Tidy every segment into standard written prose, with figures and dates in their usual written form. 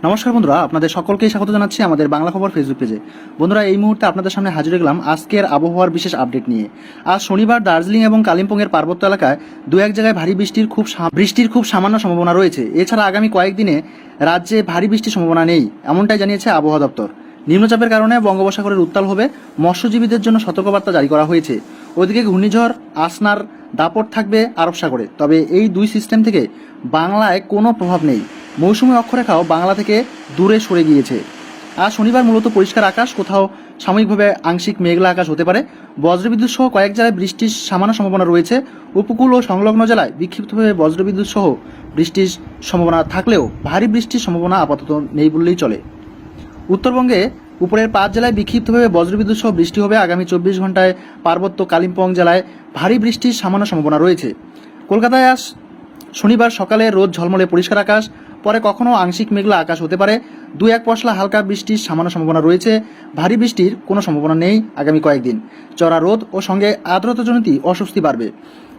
নমস্কার বন্ধুরা, আপনাদের সকলকেই স্বাগত জানাচ্ছি আমাদের বাংলা খবর ফেসবুক পেজে। বন্ধুরা, এই মুহূর্তে আপনাদের সামনে হাজির হয়ে গেলাম আজকের আবহাওয়ার বিশেষ আপডেট নিয়ে। আজ শনিবার দার্জিলিং এবং কালিম্পংয়ের পার্বত্য এলাকায় দু এক জায়গায় ভারী বৃষ্টির খুব সামান্য সম্ভাবনা রয়েছে। এছাড়া আগামী কয়েকদিনে রাজ্যে ভারী বৃষ্টির সম্ভাবনা নেই, এমনটাই জানিয়েছে আবহাওয়া দপ্তর। নিম্নচাপের কারণে বঙ্গোপসাগরের উত্তাল হবে, মৎস্যজীবীদের জন্য সতর্কবার্তা জারি করা হয়েছে। ওইদিকে ঘূর্ণিঝড় আসনার দাপট থাকবে আরব সাগরে, তবে এই দুই সিস্টেম থেকে বাংলায় কোনো প্রভাব নেই। মৌসুমী অক্ষরেখাও বাংলা থেকে দূরে সরে গিয়েছে। আজ শনিবার মূলত পরিষ্কার আকাশ, কোথাও সাময়িকভাবে আংশিক মেঘলা আকাশ হতে পারে। বজ্রবিদ্যুৎ সহ কয়েক জেলায় বৃষ্টির সামান্য সম্ভাবনা রয়েছে। উপকূল ও সংলগ্ন জেলায় বিক্ষিপ্তভাবে বজ্রবিদ্যুৎ সহ বৃষ্টির সম্ভাবনা থাকলেও ভারী বৃষ্টির সম্ভাবনা আপাতত নেই বললেই চলে। উত্তরবঙ্গে উপরের 5 জেলায় বিক্ষিপ্তভাবে বজ্রবিদ্যুৎ সহ বৃষ্টি হবে। আগামী 24 ঘন্টায় পার্বত্য কালিম্পং জেলায় ভারী বৃষ্টির সামান্য সম্ভাবনা রয়েছে। কলকাতায় আজ শনিবার সকালে রোদ ঝলমলে পরিষ্কার আকাশ, পরে কখনো আংশিক মেঘলা আকাশ হতে পারে। 2-1 পশলা হালকা বৃষ্টির সামান্য সম্ভাবনা রয়েছে। ভারী বৃষ্টির কোনো সম্ভাবনা নেই আগামী কয়েকদিন। চড়া রোদ ও সঙ্গে আর্দ্রতাজনিত অস্বস্তি বাড়বে।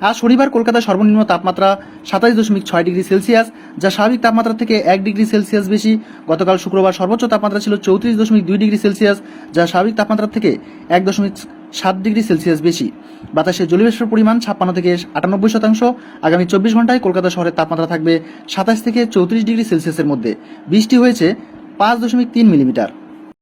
আজ শনিবার কলকাতার সর্বনিম্ন তাপমাত্রা 27.6 ডিগ্রি সেলসিয়াস, যা স্বাভাবিক তাপমাত্রা থেকে 1 ডিগ্রি সেলসিয়াস বেশি। গতকাল শুক্রবার সর্বোচ্চ তাপমাত্রা ছিল 34.2 ডিগ্রি সেলসিয়াস, যা স্বাভাবিক তাপমাত্রা থেকে 1.7 ডিগ্রি সেলসিয়াস বেশি। বাতাসে জলীয়বাষ্পের পরিমাণ 56 থেকে 98%। আগামী 24 ঘন্টায় কলকাতা শহরের তাপমাত্রা থাকবে 27 থেকে 34 ডিগ্রি সেলসিয়াসের মধ্যে। বৃষ্টি হয়েছে 5.3 মিলিমিটার।